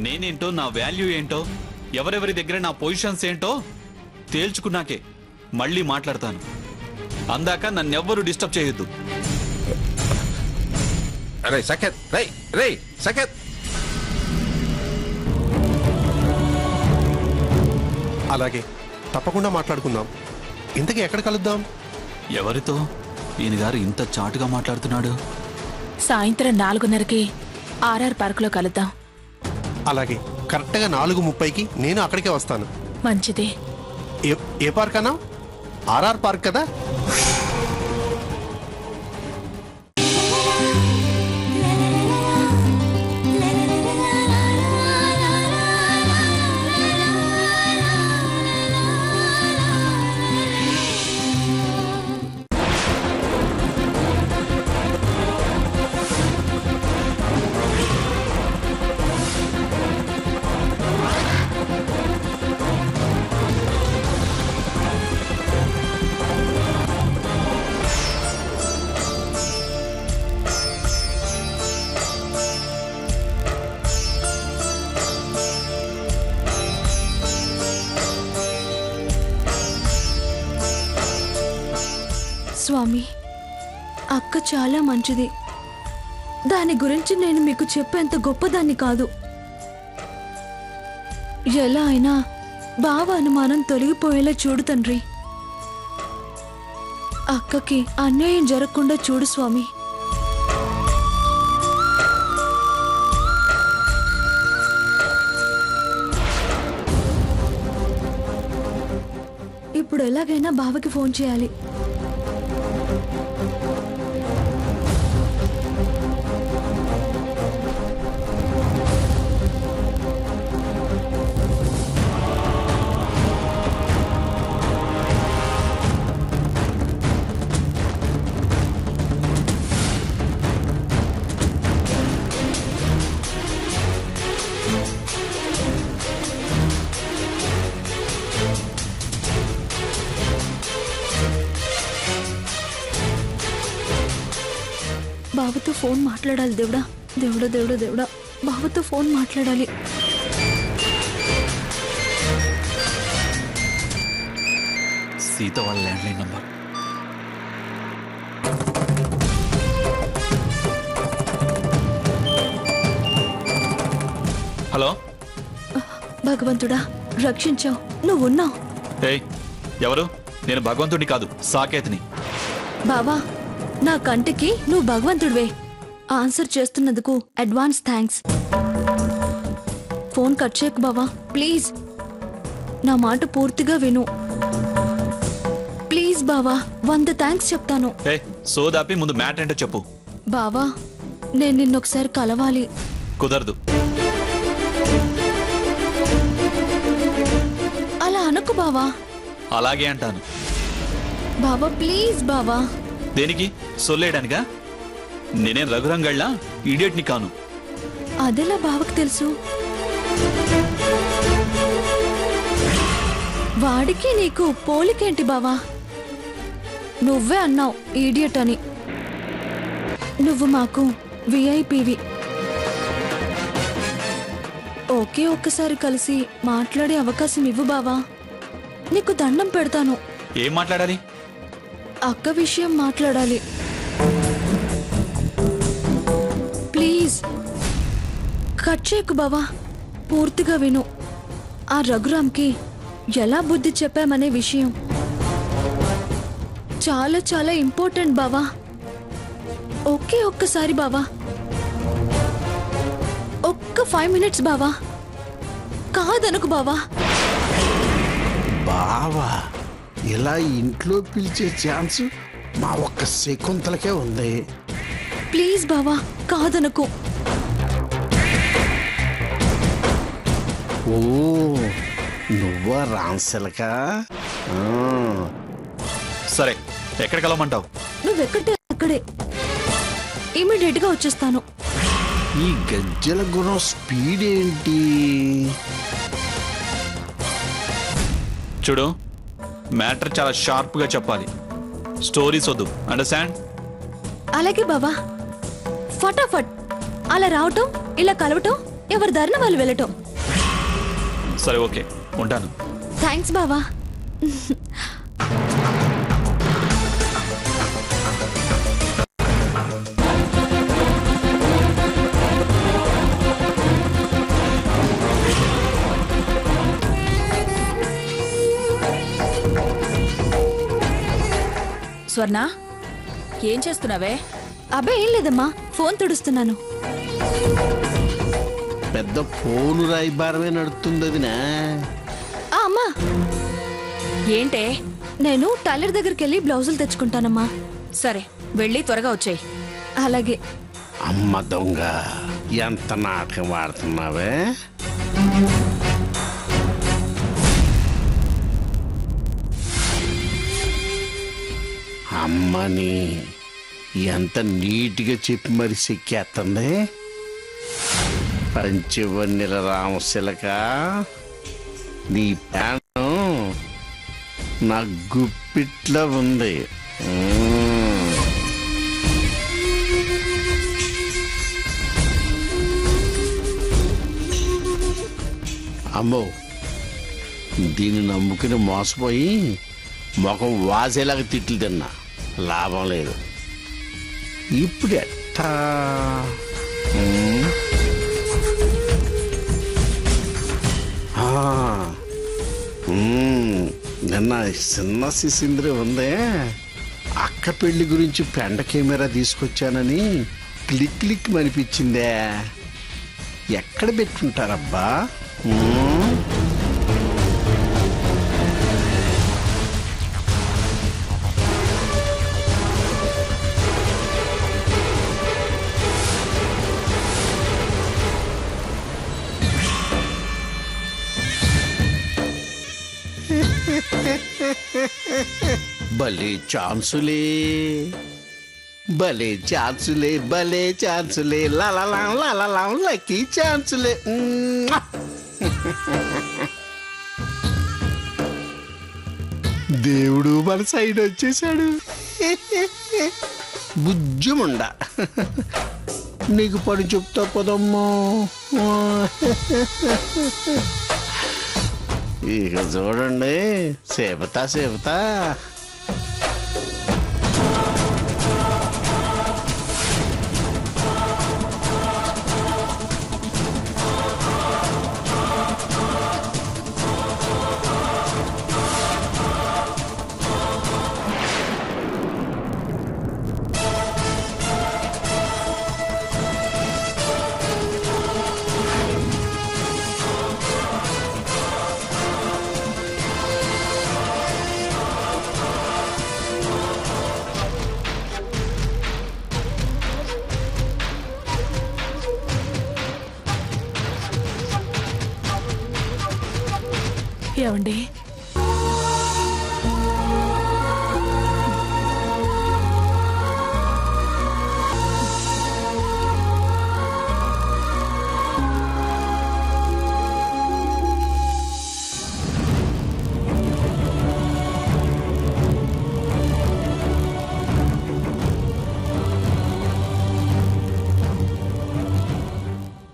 నేనేంటో, నా వాల్యూ ఏంటో, ఎవరెవరి దగ్గర నా పొజిషన్స్ ఏంటో తేల్చుకున్నాకే మళ్ళీ మాట్లాడతాను. అందాక నన్నెవ్వరూ డిస్టర్బ్ చేయొద్దు. అలాగే, తప్పకుండా మాట్లాడుకుందాం. ఇంతకీ ఎక్కడ కలుద్దాం? ఎవరితో ఈయన గారు ఇంత చాటుగా మాట్లాడుతున్నాడు? సాయంత్రం 4:30కి ఆర్ఆర్ పార్కులో కలుద్దాం. అలాగే, కరెక్ట్గా 4:30కి నేను అక్కడికే వస్తాను. మంచిది. ఏ పార్క్ అన్నా? ఆర్ఆర్ పార్క్ కదా? స్వామి, అక్క చాలా మంచిది. దాని గురించి నేను మీకు చెప్పేంత గొప్పదాన్ని కాదు. ఎలా అయినా బావ అనుమానం తొలగిపోయేలా చూడు తండ్రి. అక్కకి అన్యాయం జరగకుండా చూడు స్వామి. ఇప్పుడు ఎలాగైనా బావకి ఫోన్ చేయాలి. బావతో ఫోన్ మాట్లాడాలి. దేవుడా దేవుడా దేవుడా దేవుడా, బావతో ఫోన్ మాట్లాడాలి. సీత వాళ్ళ ల్యాండ్లైన్ నంబర్. హలో. భగవంతుడా రక్షించావు, నువ్వున్నావు. ఏయ్, ఎవరు? నేను భగవంతుడిని కాదు, సాకేత్ని. బావా, నా కంటికి నువ్వు భగవంతుడివే. ఆన్సర్ చేస్తున్నందుకు అడ్వాన్స్ థ్యాంక్స్. ఫోన్ కట్ చేయకు బావా, ప్లీజ్. నా మాట పూర్తిగా విను ప్లీజ్ బావా. 100 థ్యాంక్స్ చెప్తాను. సోదాపి ముందు మ్యాటర్ ఏంటో చెప్పు. బావా, నేను నిన్నొకసారి కలవాలి. కుదరదు. అలా అనకు బావా. అలాగే అంటాను. బావా ప్లీజ్ బావా. దేనికి? సొల్లేయడానికా? నేనేం రఘురంగళ్ళ ఇడియట్ని కాను. అదెలా బావకు తెలుసు? వాడికి నీకు పోలికేంటి బావా? నువ్వే అన్నావు ఈడియట్ అని. నువ్వు మాకు విఐపివి. ఓకే, ఒక్కసారి కలిసి మాట్లాడే అవకాశం ఇవ్వు బావా. నీకు దండం పెడతాను. ఏం మాట్లాడాలి? అక్క విషయం మాట్లాడాలి. ప్లీజ్ కట్ చేయకు బావా, పూర్తిగా విను. ఆ రఘురామ్కి ఎలా బుద్ధి చెప్పామనే విషయం చాలా చాలా ఇంపార్టెంట్ బావా. ఓకే, ఒక్కసారి బావా, ఒక్క 5 minutes బావా. కాదనకు బావా. బావా, ఇలా ఇంట్లో పిలిచే ఛాన్స్ మా ఒక్క శకుంతలకే ఉంది. ప్లీజ్ బావా, కాదనకు. ఓ, నువ్వా రాన్సెలక? సరే, ఎక్కడ కలవమంటావు? నువ్వెక్కడే అక్కడే. ఇమీడియట్ గా వచ్చేస్తాను. ఈ గజ్జల గుణం స్పీడ్ ఏంటి? చూడు, మ్యాటర్ చాలా షార్ప్ గా చెప్పాలి. స్టోరీస్ వద్దు, అండర్స్టాండ్? అలాగే బావా. ఫటాఫట్. అలా రావటం, ఇలా కలవటం ఎవరి దారిన వాళ్ళు వెళ్ళటం. సరే ఓకే, ఉంటాను. థ్యాంక్స్ బావా. స్వర్ణ, ఏం చేస్తున్నావే? అబ్బే ఏం లేదమ్మా, ఫోన్ తుడుస్తున్నాను. పెద్ద ఫోను రాయిబారమే నడుస్తుంది అదినా. అమ్మా, ఏంటే? నేను టైలర్ దగ్గరికి వెళ్ళి బ్లౌజులు తెచ్చుకుంటానమ్మా. సరే, వెళ్ళి త్వరగా వచ్చేయి. అలాగే. అమ్మ దొంగ, ఎంత నాటకం ఆడుతున్నావే. అమ్మని ఎంత నీట్గా చెప్పి మరి సిక్కేస్తుంది. పంచవన్నెల రామశిలక, నీ ప్యాను నా గుప్పిట్లో ఉంది. అమ్మో, దీన్ని నమ్ముకుని మోసపోయి ముఖం వాసేలాగా తిట్లు తిన్నా, లాభం లేదు. ఇప్పుడు ఎట్టా? నిన్న చిన్న సిసింద్రి ఉందే, అక్క పెళ్లి గురించి పెండ కెమెరా తీసుకొచ్చానని క్లిక్ క్లిక్ అనిపించిందే. ఎక్కడ పెట్టుకుంటారబ్బా? భలే ఛాన్సులే, భలే ఛాన్సులే, భలే ఛాన్సులే, లలలాం లలలాం లక్కీ ఛాన్సులే. దేవుడు మన సైడ్ వచ్చేసాడు. బుజ్జుముండ, నీకు పని చెప్తా పదమ్మా. ఇక చూడండి, సేపతా సేపతా. ఏమండి,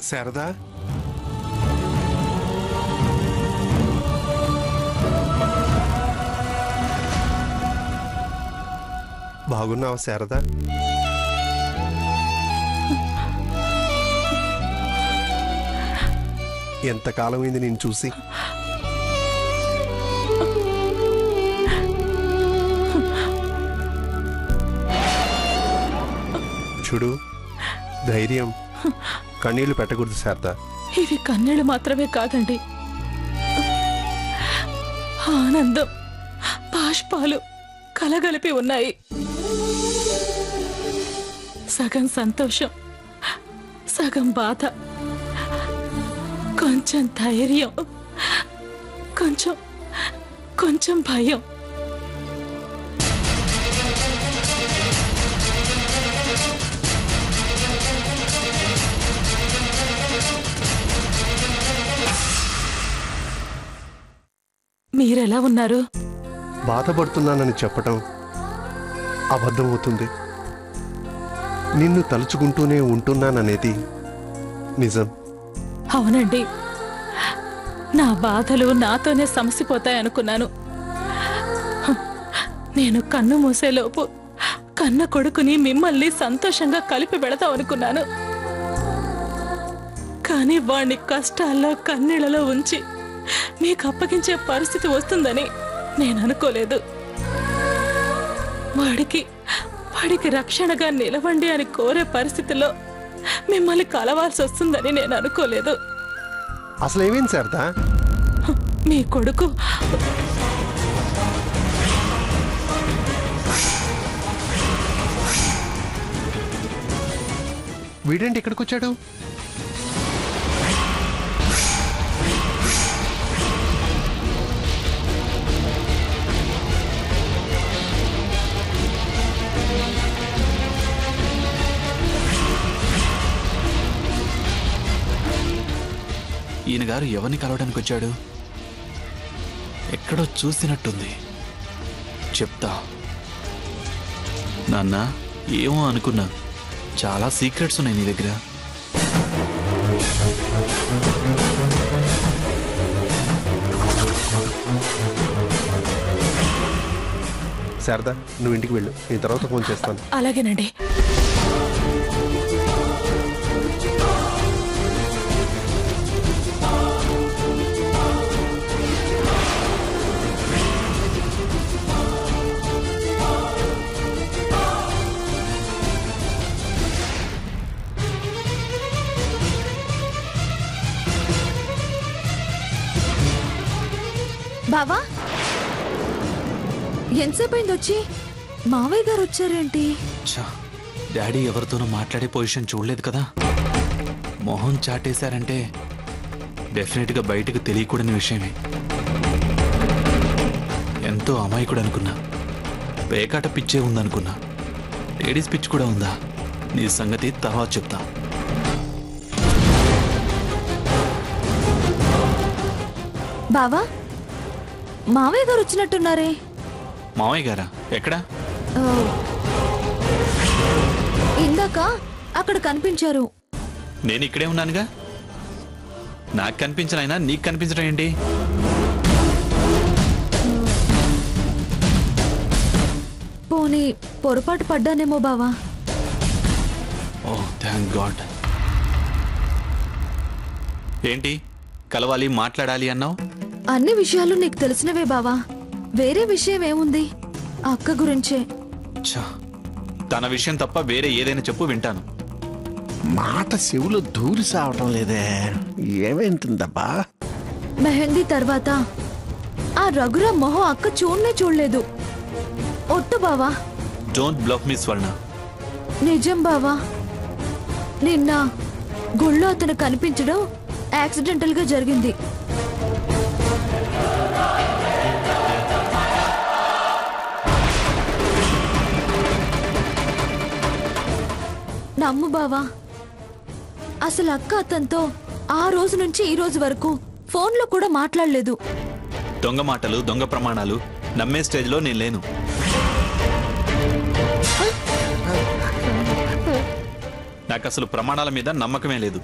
శారదా, బాగున్నావా శారదా? ఎంతకాలమైంది నేను చూసి. చూడు, ధైర్యం, కన్నీళ్లు పెట్టకూడదు శారదా. ఇవి కన్నీళ్ళు మాత్రమే కాదండి, ఆనందం బాష్పాలు కలగలిపి ఉన్నాయి. సగం సంతోషం, సగం బాధ, కొంచెం ధైర్యం, కొంచెం కొంచెం భయం. మీరెలా ఉన్నారు? బాధపడుతున్నానని చెప్పటం అబద్ధమవుతుంది. నిన్ను తలుచుకుంటూనే ఉంటున్నాననేది నిజం. అవునండి, నా బాధలు నాతోనే సమసిపోతాయనుకున్నాను. నేను కన్ను మూసేలోపు కన్న కొడుకుని మిమ్మల్ని సంతోషంగా కలిపి పెడతాం అనుకున్నాను. కానీ వాణ్ణి కష్టాల్లో కన్నీళ్లలో ఉంచి మీకు అప్పగించే పరిస్థితి వస్తుందని నేను అనుకోలేదు. వాడికి రక్షణగా నిలవండి అని కోరే పరిస్థితిలో మిమ్మల్ని కలవాల్సి వస్తుందని నేను అనుకోలేదు. అసలు ఏమైంది శారదా? మీ కొడుకు వీడేంటి ఇక్కడికి వచ్చాడు? ఈయన గారు ఎవరిని కలవడానికి వచ్చాడు? ఎక్కడో చూసినట్టుంది. చెప్తా. నాన్న, ఏమో అనుకున్నా, చాలా సీక్రెట్స్ ఉన్నాయి నీ దగ్గర. శారదా, నువ్వు ఇంటికి వెళ్ళు, నేను తర్వాత ఫోన్ చేస్తాను. అలాగేనండి. బావా, ఎంతసేపు అయింది వచ్చి? మావయ్య గారు వచ్చారేంటి? ఛా, డాడీ ఎవరితోనూ మాట్లాడే పొజిషన్ చూడలేదు కదా. మొహం చాటేశారంటే డెఫినెట్గా బయటకు తెలియకూడని విషయమే. ఎంతో అమాయకుడు అనుకున్నా, పేకాట పిచ్చే ఉందనుకున్నా. లేడీస్ పిచ్ కూడా ఉందా? నీ సంగతి తర్వాత చెప్తా. బావా, మావయ్య గారు వచ్చినట్టున్నారే? మావయ్య గారా? ఎక్కడా? ఆ, ఇందాక అక్కడ కనిపించారు. నేను ఇక్కడే ఉన్నానుగా. నాకు కనిపించనైనా నీకు కనిపించడం ఏంటి? పోనీ పొరపాటు పడ్డానేమో బావా. ఓ థ్యాంక్ గాడ్. ఏంటి కలవాలి, మాట్లాడాలి అన్నావు? అన్ని విషయాలు నీకు తెలిసినవే బావా. వేరే విషయం ఏముంది? అక్క గురించే. ఛా, తన విషయం తప్ప వేరే ఏదైనా చెప్పు, వింటాను. మాట చెవులో దూరి సావటం లేదే, ఏమైంటుందబ్బా? మెహందీ తర్వాత ఆ రఘురామ్ మొహం అక్క చూడలేదు. ఒట్టు బావా. డోంట్ బ్లఫ్ మీ స్వర్ణ. నిజం బావా. నిన్న గుళ్ళో అతను కనిపించడం యాక్సిడెంటల్ గా జరిగింది. నమ్ము బావా, అసలు అక్క అతనితో ఆ రోజు నుంచి ఈ రోజు వరకు ఫోన్లో కూడా మాట్లాడలేదు. దొంగ మాటలు, దొంగ ప్రమాణాలు నమ్మే స్టేజ్లో నేను లేను. నాకు అసలు ప్రమాణాల మీద నమ్మకమే లేదు.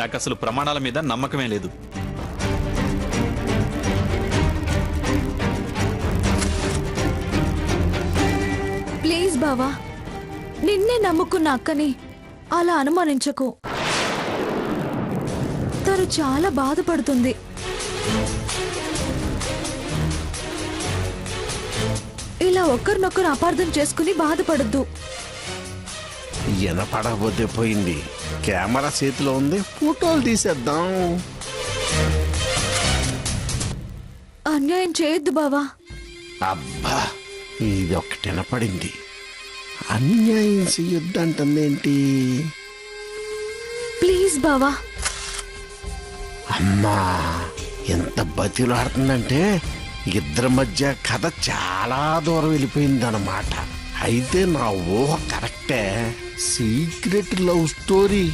నాకు అసలు ప్రమాణాల మీద నమ్మకమే లేదు. ప్లీజ్ బావా, నిన్నే నమ్ముకున్న అక్కని అలా అనుమానించకు. తను చాలా బాధపడుతుంది. ఇలా ఒకరినొకరు అపార్థం చేసుకుని బాధపడద్దు. వినపడకపోతే పోయింది, కెమెరా చేతిలో ఉంది, ఫోటోలు తీసేద్దాం. అన్యాయం చేయొద్దు బావా. అబ్బా, ఇది ఒకటి వినపడింది. అన్యాయం చెయ్యొద్దంటుందేంటి? ప్లీజ్ బావా. అమ్మా, ఎంత బతిలాడుతుందంటే ఇద్దరి మధ్య కథ చాలా దూరం వెళ్ళిపోయిందన్నమాట. అయితే నా ఊహ కరెక్టే. Secret love story.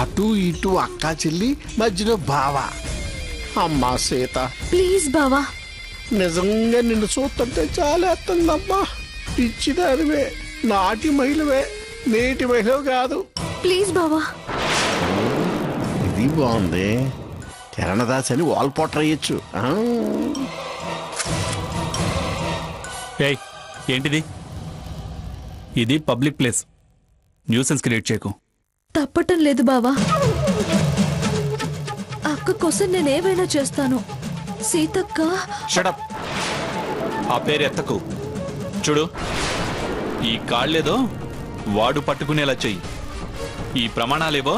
అటు ఇటు అక్కా చెల్లి, మధ్యలో బావ. అమ్మా సీత. ప్లీజ్ బావా, నిజంగా నిన్ను చూస్తుంటే చాలా ఎత్తుందమ్మా. పిచ్చిదానివే, నాటి మహిళవే, నేటి మహిళ కాదు. ప్లీజ్ బావా. ఇది బాగుంది. కిరణదాస్ అని వాల్ పోటర్ అయ్యొచ్చు. ఏయ్ ఏంటిది? ఇది పబ్లిక్ ప్లేస్, న్యూసెన్స్ క్రియేట్ చేయకు. తప్పటం లేదు బావా. అక్క కోసం నేనేమైనా చేస్తాను. సీతక్క. షటప్, ఆ పేరు ఎత్తకు. చూడు, ఈ కాళ్ళేదో వాడు పట్టుకునేలా చెయ్యి. ఈ ప్రమాణాలేవో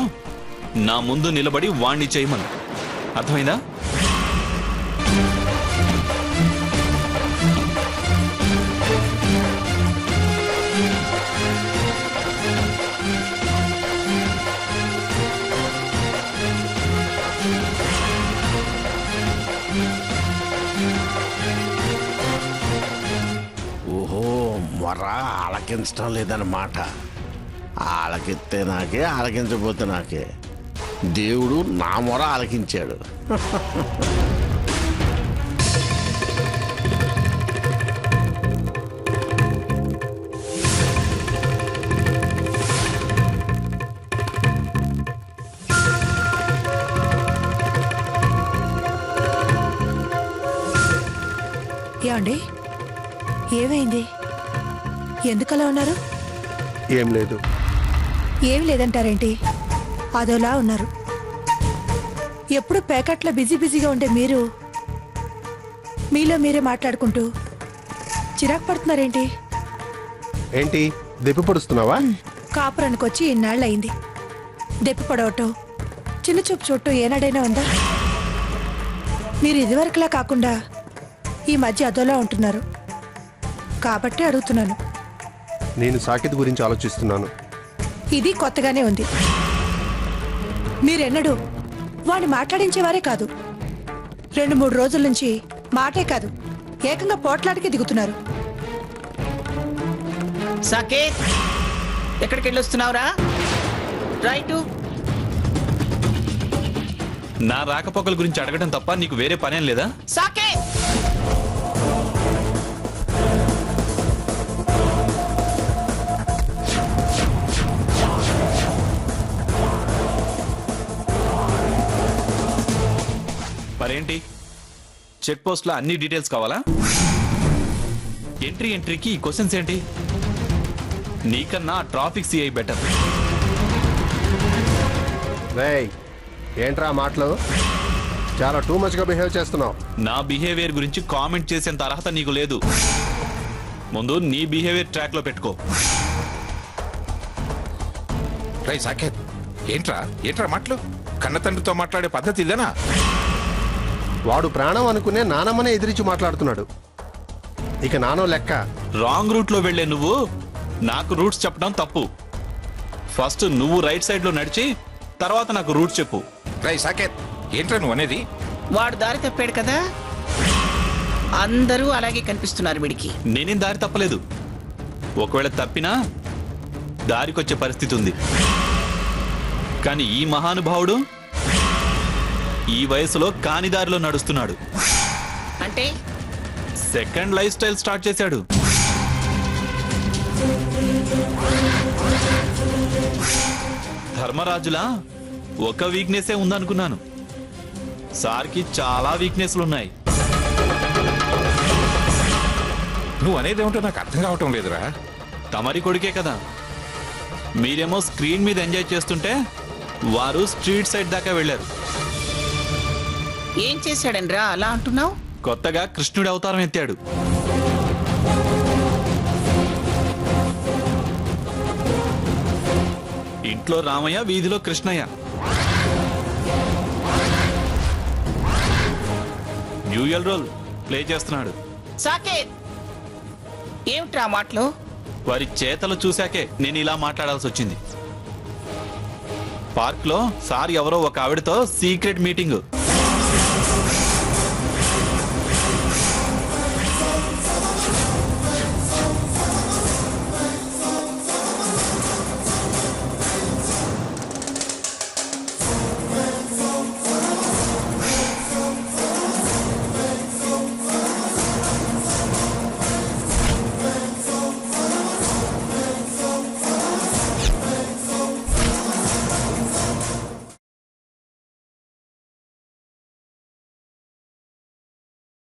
నా ముందు నిలబడి వాణ్ణి చేయమను. అర్థమైందా? ఓహో, మొర ఆలకించడం లేదన్నమాట. ఆలకిస్తే నాకే, ఆలకించబోతే నాకే. దేవుడు నా మొర ఆలకించాడు. ఏమండి, ఏమైంది? ఎందుకలా ఉన్నారు? ఏం లేదు. ఏం లేదంటారేంటి? అదోలా ఉన్నారు. ఎప్పుడు ప్యాకెట్లో బిజీగా ఉండే మీరు మీలో మీరే మాట్లాడుకుంటూ చిరాకు పడుతున్నారేంటి? ఏంటి దెప్పి పొడుస్తున్నావా? కాపురానికి వచ్చి ఇన్నాళ్ళు అయింది. దెప్పి పడవటం, చిన్న చూపు చూడటం ఏనాడైనా ఉందా? మీరు ఇదివరకులా కాకుండా ఈ మధ్య అదోలా ఉంటున్నారు కాబట్టి అడుగుతున్నాను. నేను సాకేత్ గురించి ఆలోచిస్తున్నాను. ఇది కొత్తగానే ఉంది. మీరెన్నడూ వాడిని మాట్లాడించేవారే కాదు. 2-3 రోజుల నుంచి మాటే కాదు, ఏకంగా పోట్లాడికి దిగుతున్నారు. సాకేత్, ఎక్కడికి వెళ్ళొస్తున్నావురా? రైటు. నా రాకపోకల గురించి అడగడం తప్ప నీకు వేరే పనేం లేదా? సాకేత్, మరేంటి, చెక్ పోస్ట్ లో అన్ని డీటెయిల్స్ కావాలా? ఎంట్రీకి ఈ క్వశ్చన్స్ ఏంటి? నీకన్నా ట్రాఫిక్ సిఐ బెటర్. రేయ్, ఏంట్రా మాటలు? చాలా టూ మచ్ గా బిహేవ్ చేస్తున్నావు. నా బిహేవియర్ గురించి కామెంట్ చేసేంత అర్హత నీకు లేదు. ముందు నీ బిహేవియర్ ట్రాక్ లో పెట్టుకో. రై సాకేత్, ఏంట్రా మాటలు? కన్న తండ్రితో మాట్లాడే పద్ధతి ఇదేనా? వాడు ప్రాణం అనుకునే నానమ్మనే ఎదిరించి మాట్లాడుతున్నాడు. ఇక నానో లెక్క. రాంగ్ రూట్ లో వెళ్లే నువ్వు నాకు రూట్స్ చెప్పడం తప్పు. ఫస్ట్ నువ్వు రైట్ సైడ్ లో నడిచి తర్వాత నాకు రూట్స్ చెప్పు. రై సాకేత్, ఏంట్రా నువ్వు అనేది? వాడు దారి తప్పాడు కదా, అందరూ అలాగే కనిపిస్తున్నారు వీడికి. నేనేం దారి తప్పలేదు. ఒకవేళ తప్పినా దారికొచ్చే పరిస్థితి ఉంది. కానీ ఈ మహానుభావుడు ఈ వయసులో కాని దారిలో నడుస్తున్నాడు. అంటే సెకండ్ లైఫ్ స్టైల్ స్టార్ట్ చేశాడు. ధర్మరాజులా ఒక వీక్నెసే ఉందనుకున్నాను. సార్కి చాలా వీక్నెస్లు ఉన్నాయి. నువ్వు అనేది ఏమిటో నాకు అర్థం కావటం లేదురా. తమరి కొడుకే కదా. మీరేమో స్క్రీన్ మీద ఎంజాయ్ చేస్తుంటే వారు స్ట్రీట్ సైడ్ దాకా వెళ్ళారు. ఏం చేశాడనరా అలా అంటున్నావు? కొత్తగా కృష్ణుడి అవతారం ఎత్తాడు. ఇంట్లో రామయ్య, వీధిలో కృష్ణయ్య. డ్యూయల్ రోల్ ప్లే చేస్తున్నాడు. సాకేత్, ఏమిట్రా మాటలు? వారి చేతలు చూశాకే నేను ఇలా మాట్లాడాల్సి వచ్చింది. పార్క్ లో సార్ ఎవరో ఒక ఆవిడతో సీక్రెట్ మీటింగ్.